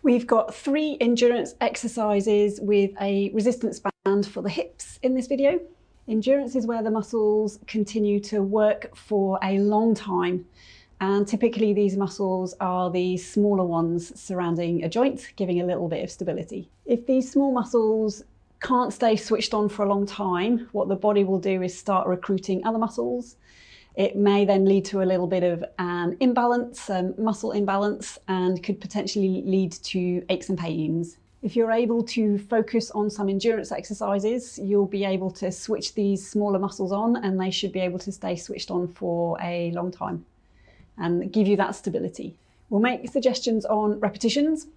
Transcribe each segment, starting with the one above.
We've got 3 endurance exercises with a resistance band for the hips in this video. Endurance is where the muscles continue to work for a long time, and typically these muscles are the smaller ones surrounding a joint, giving a little bit of stability. If these small muscles can't stay switched on for a long time, what the body will do is start recruiting other muscles. It may then lead to a little bit of an imbalance, muscle imbalance, and could potentially lead to aches and pains. If you're able to focus on some endurance exercises, you'll be able to switch these smaller muscles on, and they should be able to stay switched on for a long time and give you that stability. We'll make suggestions on repetitions.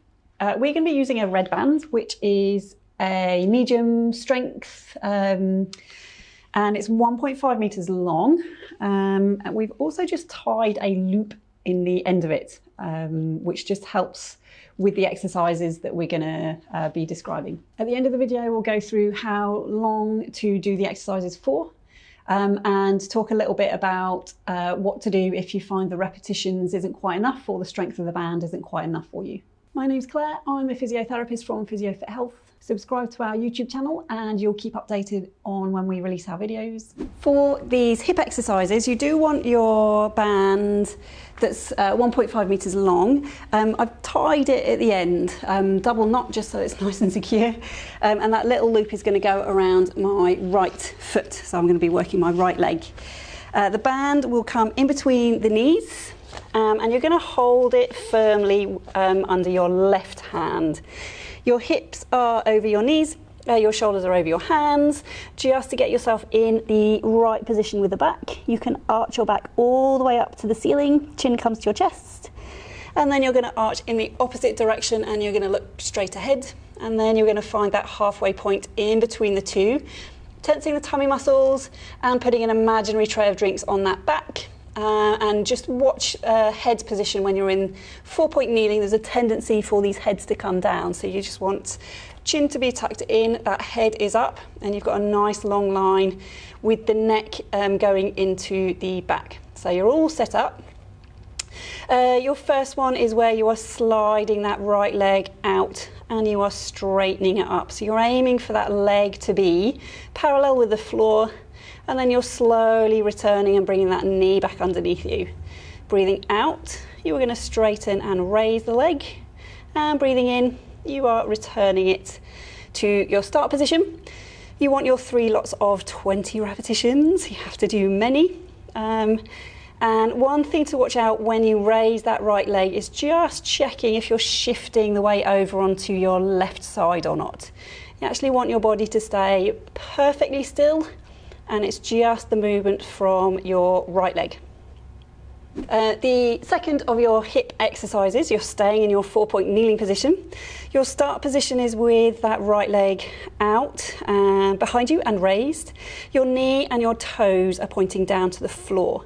We're going to be using a red band, which is a medium strength, and it's 1.5 meters long. And we've also just tied a loop in the end of it, which just helps with the exercises that we're gonna be describing. At the end of the video, we'll go through how long to do the exercises for, and talk a little bit about what to do if you find the repetitions isn't quite enough or the strength of the band isn't quite enough for you. My name's Claire, I'm a physiotherapist from PhysioFit Health. Subscribe to our YouTube channel and you'll keep updated on when we release our videos. For these hip exercises, you do want your band that's 1.5 meters long. I've tied it at the end, double knot just so it's nice and secure. And that little loop is going to go around my right foot. So I'm going to be working my right leg. The band will come in between the knees, and you're going to hold it firmly under your left hand. Your hips are over your knees, your shoulders are over your hands, just to get yourself in the right position with the back. You can arch your back all the way up to the ceiling, chin comes to your chest, and then you're going to arch in the opposite direction and you're going to look straight ahead, and then you're going to find that halfway point in between the two, tensing the tummy muscles and putting an imaginary tray of drinks on that back. And just watch head position when you're in 4-point kneeling. There's a tendency for these heads to come down, so you just want chin to be tucked in, that head is up, and you've got a nice long line with the neck going into the back. So you're all set up. Your first one is where you are sliding that right leg out and you are straightening it up. So you're aiming for that leg to be parallel with the floor, and then you're slowly returning and bringing that knee back underneath you. Breathing out, you are going to straighten and raise the leg, and breathing in, you are returning it to your start position. You want your 3 lots of 20 repetitions. You have to do many. And one thing to watch out when you raise that right leg is just checking if you're shifting the weight over onto your left side or not. You actually want your body to stay perfectly still, and it's just the movement from your right leg. The second of your hip exercises, you're staying in your 4-point kneeling position. Your start position is with that right leg out and behind you and raised. Your knee and your toes are pointing down to the floor.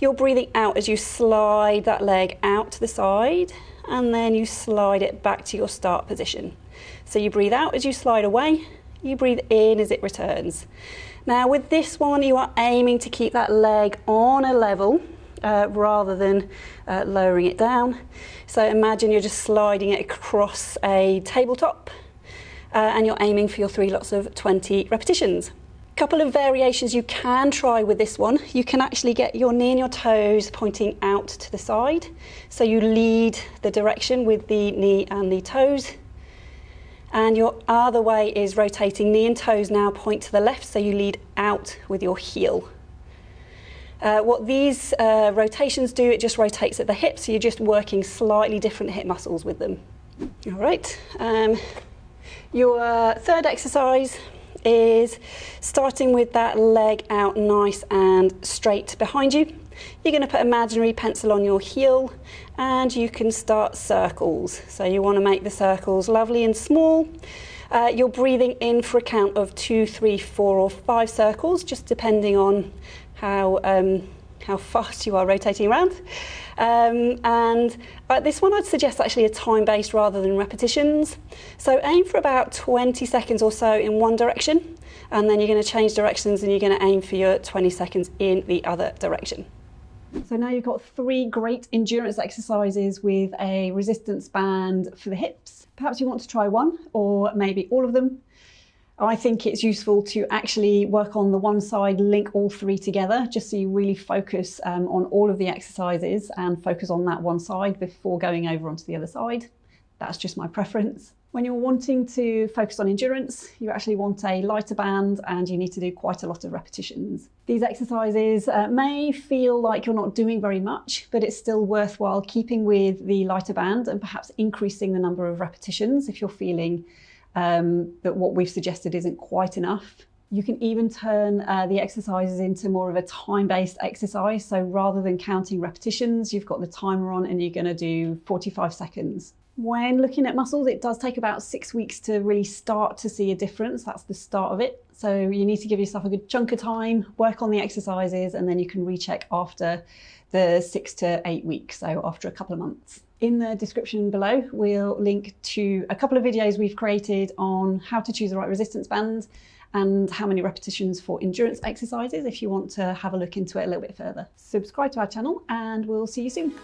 You're breathing out as you slide that leg out to the side, and then you slide it back to your start position. So you breathe out as you slide away, you breathe in as it returns. Now with this one, you are aiming to keep that leg on a level rather than lowering it down. So imagine you're just sliding it across a tabletop, and you're aiming for your 3 lots of 20 repetitions. A couple of variations you can try with this one. You can actually get your knee and your toes pointing out to the side. So you lead the direction with the knee and the toes. And your other way is rotating knee and toes now point to the left, so you lead out with your heel. What these rotations do, it just rotates at the hips, so you're just working slightly different hip muscles with them. All right. Your third exercise is starting with that leg out nice and straight behind you. You're going to put an imaginary pencil on your heel, and you can start circles. So you want to make the circles lovely and small. You're breathing in for a count of 2, 3, 4 or 5 circles, just depending on how fast you are rotating around. And this one I'd suggest actually a time-based rather than repetitions. So aim for about 20 seconds or so in one direction, and then you're going to change directions and you're going to aim for your 20 seconds in the other direction. So now you've got 3 great endurance exercises with a resistance band for the hips. Perhaps you want to try one or maybe all of them. I think it's useful to actually work on the one side, link all 3 together, just so you really focus on all of the exercises and focus on that one side before going over onto the other side. That's just my preference. When you're wanting to focus on endurance, you actually want a lighter band and you need to do quite a lot of repetitions. These exercises may feel like you're not doing very much, but it's still worthwhile keeping with the lighter band and perhaps increasing the number of repetitions if you're feeling that what we've suggested isn't quite enough. You can even turn the exercises into more of a time-based exercise. So rather than counting repetitions, you've got the timer on and you're going to do 45 seconds. When looking at muscles, it does take about 6 weeks to really start to see a difference. That's the start of it. So you need to give yourself a good chunk of time, work on the exercises, and then you can recheck after the 6 to 8 weeks, so after a couple of months. In the description below, we'll link to a couple of videos we've created on how to choose the right resistance band and how many repetitions for endurance exercises if you want to have a look into it a little bit further. Subscribe to our channel and we'll see you soon.